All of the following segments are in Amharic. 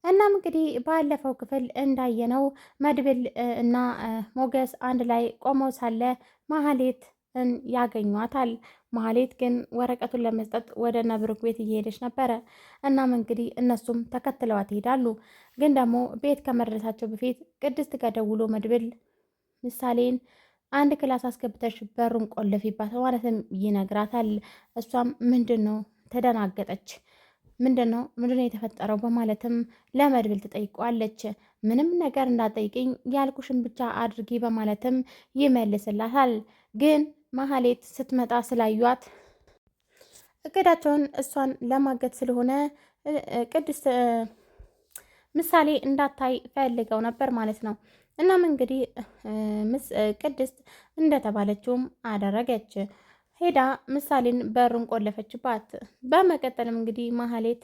እናም እንግዲህ ባለፈው ክፍል እንዳየነው መድብል እና ሞገስ አንድ ላይ ቆመው ሳለ ማህሌትን ያገኟታል። ማህሌት ግን ወረቀቱን ለመስጠት ወደ ነብሩክ ቤት እየሄደች ነበረ። እናም እንግዲህ እነሱም ተከትለዋት ይሄዳሉ። ግን ደግሞ ቤት ከመድረሳቸው በፊት ቅድስት ከደውሎ መድብል ምሳሌን አንድ ክላስ አስገብተሽ በሩን ቆልፊባት ማለትም ይነግራታል። እሷም ምንድን ነው ተደናገጠች። ምንድነው የተፈጠረው በማለትም ለመድብል ትጠይቀዋለች። ምንም ነገር እንዳጠይቅኝ ያልኩሽን ብቻ አድርጊ በማለትም ይመልስላታል። ግን ማህሌት ስትመጣ ስላዩት እቅዳቸውን እሷን ለማገት ስለሆነ ቅድስት ምሳሌ እንዳታይ ፈልገው ነበር ማለት ነው። እናም እንግዲህ ቅድስት እንደተባለችውም አደረገች። ሄዳ ምሳሌን በሩን ቆለፈችባት። በመቀጠልም እንግዲህ ማህሌት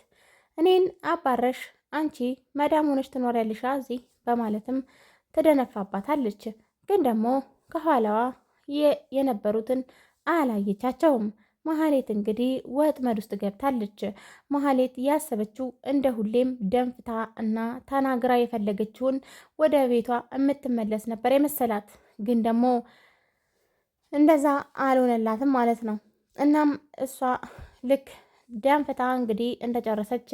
እኔን አባረሽ አንቺ መዳም ሆነሽ ትኖሪያለሽ እዚህ በማለትም ትደነፋባታለች። ግን ደግሞ ከኋላዋ የነበሩትን አላየቻቸውም። ማህሌት እንግዲህ ወጥመድ ውስጥ ገብታለች። ማህሌት ያሰበችው እንደ ሁሌም ደንፍታ እና ተናግራ የፈለገችውን ወደ ቤቷ የምትመለስ ነበር የመሰላት። ግን ደግሞ እንደዛ አልሆነላትም ማለት ነው። እናም እሷ ልክ ደንፍታ እንግዲህ እንደጨረሰች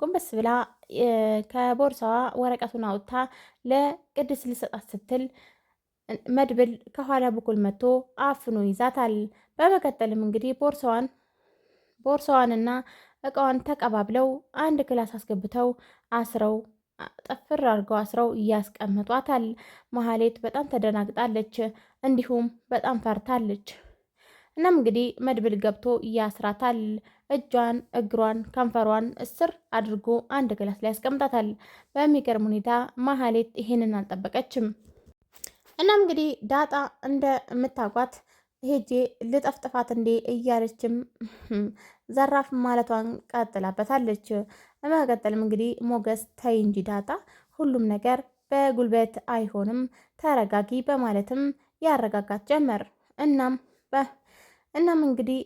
ጎንበስ ብላ ከቦርሳዋ ወረቀቱን አውጥታ ለቅድስት ልሰጣት ስትል መድብል ከኋላ በኩል መጥቶ አፍኖ ይዛታል። በመቀጠልም እንግዲህ ቦርሳዋንና እቃዋን ተቀባብለው አንድ ክላስ አስገብተው አስረው ጥፍር አድርገው አስረው እያስቀምጧታል። መሀሌት በጣም ተደናግጣለች፣ እንዲሁም በጣም ፈርታለች። እናም እንግዲህ መድብል ገብቶ ያስራታል። እጇን፣ እግሯን፣ ከንፈሯን እስር አድርጎ አንድ ክላስ ላይ ያስቀምጣታል። በሚገርም ሁኔታ መሀሌት ይሄንን አልጠበቀችም። እናም እንግዲህ ዳጣ እንደምታውቋት ሄጄ ልጠፍጥፋት እንዴ እያለችም ዘራፍ ማለቷን ቀጥላበታለች። በመቀጠልም እንግዲህ ሞገስ ተይ እንጂ ዳጣ ሁሉም ነገር በጉልበት አይሆንም ተረጋጊ በማለትም ያረጋጋት ጀመር። እናም እንግዲህ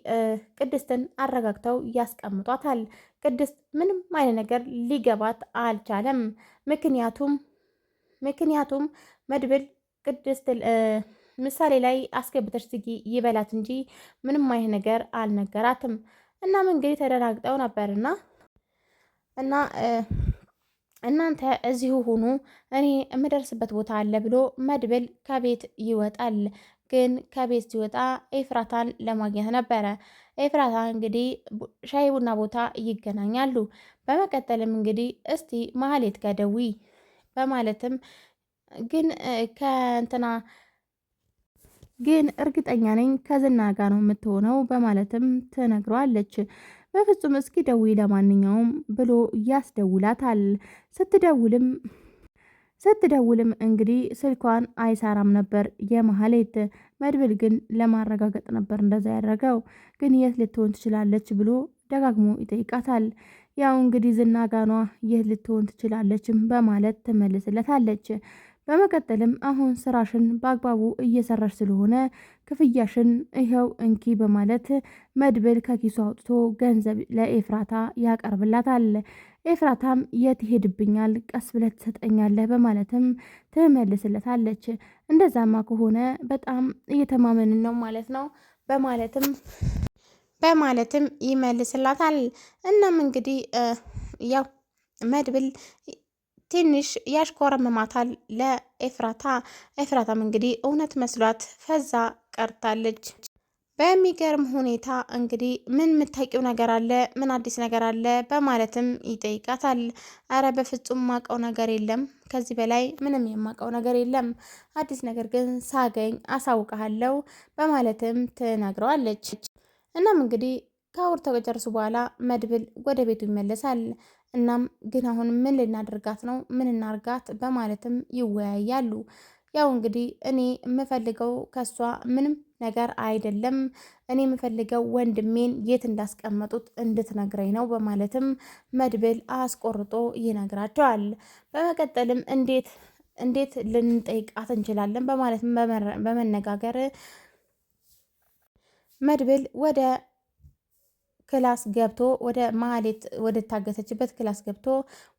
ቅድስትን አረጋግተው ያስቀምጧታል። ቅድስት ምንም አይነት ነገር ሊገባት አልቻለም። ምክንያቱም መድብል ቅድስት ምሳሌ ላይ አስገብተሽ ዝጊ ይበላት እንጂ ምንም አይነት ነገር አልነገራትም። እናም እንግዲህ ተደናግጠው ነበርና እናንተ እዚሁ ሁኑ እኔ የምደርስበት ቦታ አለ ብሎ መድብል ከቤት ይወጣል። ግን ከቤት ሲወጣ ኤፍራታን ለማግኘት ነበረ። ኤፍራታ እንግዲህ ሻይ ቡና ቦታ ይገናኛሉ። በመቀጠልም እንግዲህ እስቲ ማህሌት ጋር ደውይ በማለትም ግን እርግጠኛ ነኝ ከዝና ጋር ነው የምትሆነው በማለትም ትነግረዋለች። በፍጹም እስኪ ደውይ ለማንኛውም ብሎ ያስደውላታል። ስትደውልም እንግዲህ ስልኳን አይሰራም ነበር የማህሌት። መድብል ግን ለማረጋገጥ ነበር እንደዛ ያደረገው። ግን የት ልትሆን ትችላለች ብሎ ደጋግሞ ይጠይቃታል። ያው እንግዲህ ዝና ጋኗ የት ልትሆን ትችላለችም በማለት ትመልስለታለች። በመቀጠልም አሁን ስራሽን በአግባቡ እየሰራሽ ስለሆነ ክፍያሽን ይኸው እንኪ በማለት መድብል ከኪሱ አውጥቶ ገንዘብ ለኤፍራታ ያቀርብላታል። ኤፍራታም የት ይሄድብኛል ቀስ ብለህ ትሰጠኛለህ በማለትም ትመልስለታለች። እንደዛማ ከሆነ በጣም እየተማመንን ነው ማለት ነው በማለትም ይመልስላታል። እናም እንግዲህ ያው መድብል ትንሽ ያሽኮረመማታል ለኤፍራታ። ኤፍራታም እንግዲህ እውነት መስሏት ፈዛ ቀርታለች። በሚገርም ሁኔታ እንግዲህ ምን የምታውቂው ነገር አለ? ምን አዲስ ነገር አለ? በማለትም ይጠይቃታል። አረ በፍጹም ማውቀው ነገር የለም፣ ከዚህ በላይ ምንም የማውቀው ነገር የለም። አዲስ ነገር ግን ሳገኝ አሳውቅሃለሁ በማለትም ትነግረዋለች። እናም እንግዲህ ከአውርተው ከጨረሱ በኋላ መድብል ወደ ቤቱ ይመለሳል። እናም ግን አሁን ምን ልናደርጋት ነው? ምን እናርጋት? በማለትም ይወያያሉ። ያው እንግዲህ እኔ የምፈልገው ከሷ ምንም ነገር አይደለም፣ እኔ የምፈልገው ወንድሜን የት እንዳስቀመጡት እንድትነግረኝ ነው በማለትም መድብል አስቆርጦ ይነግራቸዋል። በመቀጠልም እንዴት ልንጠይቃት እንችላለን በማለትም በመነጋገር መድብል ወደ ክላስ ገብቶ ወደ ማህሌት ወደ ታገተችበት ክላስ ገብቶ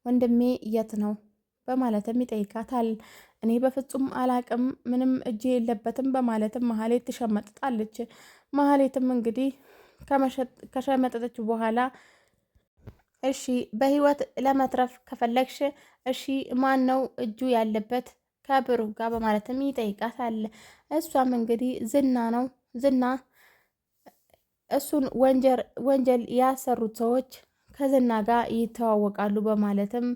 ወንድሜ የት ነው በማለትም ይጠይቃታል። እኔ በፍጹም አላቅም፣ ምንም እጄ የለበትም በማለትም ማህሌት ትሸመጥጣለች። ማህሌትም እንግዲህ ከሸመጠጠች በኋላ እሺ በህይወት ለመትረፍ ከፈለግሽ እሺ ማን ነው እጁ ያለበት ከብሩክ ጋር በማለትም ይጠይቃታል። እሷም እንግዲህ ዝና ነው፣ ዝና እሱን ወንጀል ያሰሩት ሰዎች ከዝና ጋር ይተዋወቃሉ በማለትም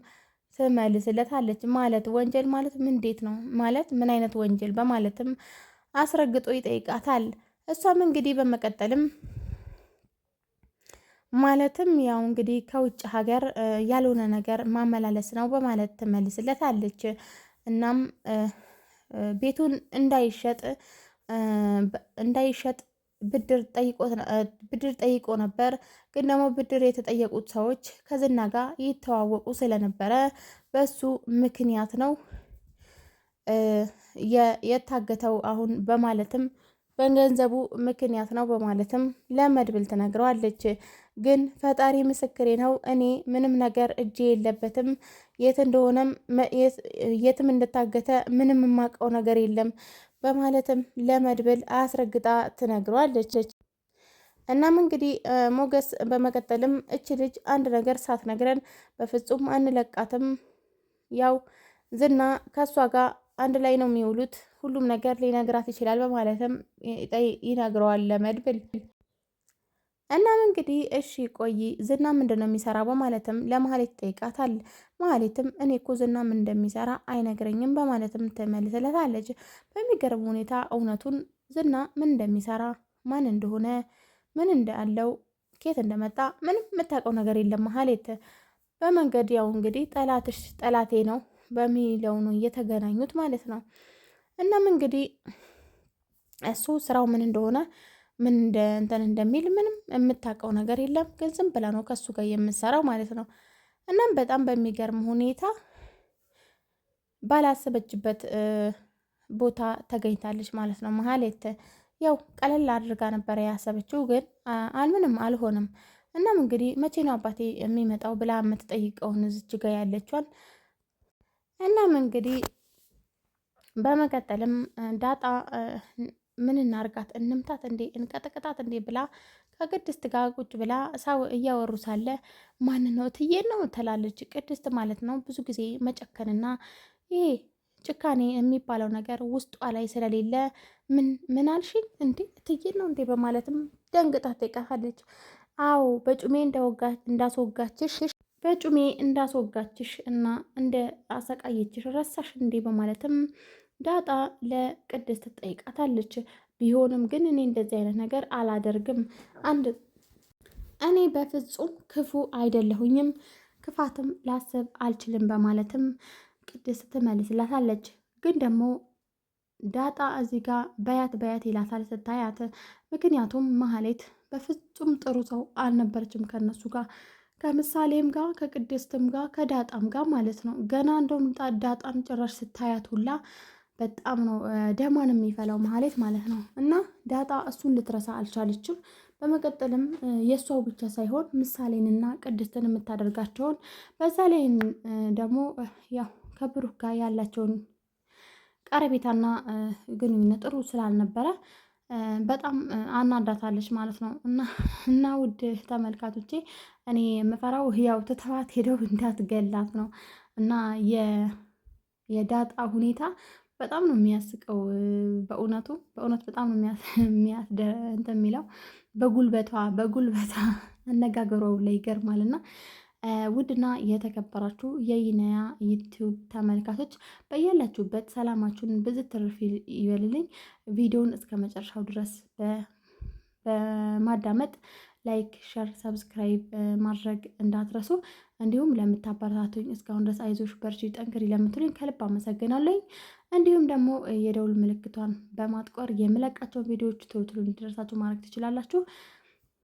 ትመልስለታለች። ማለት ወንጀል ማለት እንዴት ነው ማለት ምን አይነት ወንጀል በማለትም አስረግጦ ይጠይቃታል። እሷም እንግዲህ በመቀጠልም ማለትም ያው እንግዲህ ከውጭ ሀገር ያልሆነ ነገር ማመላለስ ነው በማለት ትመልስለታለች። እናም ቤቱን እንዳይሸጥ ብድር ጠይቆ ነበር። ግን ደግሞ ብድር የተጠየቁት ሰዎች ከዝና ጋር ይተዋወቁ ስለነበረ በሱ ምክንያት ነው የታገተው አሁን በማለትም በገንዘቡ ምክንያት ነው በማለትም ለመድብል ትነግረዋለች። ግን ፈጣሪ ምስክሬ ነው፣ እኔ ምንም ነገር እጄ የለበትም፣ የት እንደሆነም የትም እንደታገተ ምንም የማውቀው ነገር የለም በማለትም ለመድብል አስረግጣ ትነግረዋለች። እናም እንግዲህ ሞገስ በመቀጠልም እች ልጅ አንድ ነገር ሳትነግረን በፍጹም አንለቃትም፣ ያው ዝና ከእሷ ጋር አንድ ላይ ነው የሚውሉት፣ ሁሉም ነገር ሊነግራት ይችላል በማለትም ይነግረዋል ለመድብል። እናም እንግዲህ እሺ ቆይ ዝና ምንድን ነው የሚሰራ በማለትም ለማህሌት ይጠይቃታል። ማህሌትም እኔ እኮ ዝና ምን እንደሚሰራ አይነግረኝም በማለትም ትመልስለታለች። በሚገርም ሁኔታ እውነቱን ዝና ምን እንደሚሰራ ማን እንደሆነ ምን እንዳለው ኬት እንደመጣ ምንም የምታውቀው ነገር የለም ማህሌት። በመንገድ ያው እንግዲህ ጠላትሽ ጠላቴ ነው በሚለው ነው እየተገናኙት ማለት ነው። እናም እንግዲህ እሱ ስራው ምን እንደሆነ ምን እንትን እንደሚል ምንም የምታውቀው ነገር የለም፣ ግን ዝም ብላ ነው ከሱ ጋር የምትሰራው ማለት ነው። እናም በጣም በሚገርም ሁኔታ ባላሰበችበት ቦታ ተገኝታለች ማለት ነው ማህሌት። ያው ቀለል አድርጋ ነበረ ያሰበችው፣ ግን ምንም አልሆንም። እናም እንግዲህ መቼ ነው አባቴ የሚመጣው ብላ የምትጠይቀውን እዚች ጋ ያለችዋን። እናም እንግዲህ በመቀጠልም ዳጣ ምን እናርጋት? እንምታት እንዴ? እንቀጥቅጣት እንዴ? ብላ ከቅድስት ጋር ቁጭ ብላ ሰው እያወሩ ሳለ ማን ነው እትዬ ነው ትላለች። ቅድስት ማለት ነው ብዙ ጊዜ መጨከንና ይሄ ጭካኔ የሚባለው ነገር ውስጧ ላይ ስለሌለ ምን አልሽኝ እንዴ? እትዬ ነው እንዴ? በማለትም ደንግጣ ትጠይቃታለች። አዎ በጩሜ እንዳስወጋችሽ እና እንደ አሰቃየችሽ ረሳሽ እንዴ? በማለትም ዳጣ ለቅድስት ትጠይቃታለች። ቢሆንም ግን እኔ እንደዚህ አይነት ነገር አላደርግም፣ እኔ በፍጹም ክፉ አይደለሁኝም፣ ክፋትም ላስብ አልችልም በማለትም ቅድስት ትመልስላታለች። ግን ደግሞ ዳጣ እዚህ ጋር በያት ይላታል ስታያት። ምክንያቱም ማህሌት በፍጹም ጥሩ ሰው አልነበረችም ከነሱ ጋር፣ ከምሳሌም ጋር ከቅድስትም ጋር ከዳጣም ጋር ማለት ነው። ገና እንደውም ዳጣም ጭራሽ ስታያት ሁላ በጣም ነው ደሟን የሚፈላው ማህሌት ማለት ነው። እና ዳጣ እሱን ልትረሳ አልቻለችም። በመቀጠልም የእሷው ብቻ ሳይሆን ምሳሌንና ቅድስትን የምታደርጋቸውን በዛ ላይ ደግሞ ያው ከብሩክ ጋር ያላቸውን ቀረቤታና ግንኙነት ጥሩ ስላልነበረ በጣም አናዳታለች ማለት ነው። እና ውድ ተመልካቶቼ እኔ የምፈራው ያው ትተዋት ሄደው እንዳትገላት ነው። እና የዳጣ ሁኔታ በጣም ነው የሚያስቀው። በእውነት በጣም ነው እንትን የሚለው በጉልበቷ አነጋገሯ ላይ ይገርማል። እና ውድና የተከበራችሁ የይነያ ዩቲዩብ ተመልካቾች በያላችሁበት ሰላማችሁን ብዝት ትርፍ ይበልልኝ። ቪዲዮውን እስከ መጨረሻው ድረስ በማዳመጥ ላይክ፣ ሸር፣ ሰብስክራይብ ማድረግ እንዳትረሱ። እንዲሁም ለምታበረታቱኝ እስካሁን ድረስ አይዞሽ በርቺ ጠንክሪ ለምትሉኝ ከልብ አመሰግናለኝ። እንዲሁም ደግሞ የደውል ምልክቷን በማጥቆር የምለቃቸውን ቪዲዮዎች ቶሎ ቶሎ እንዲደርሳችሁ ማድረግ ትችላላችሁ።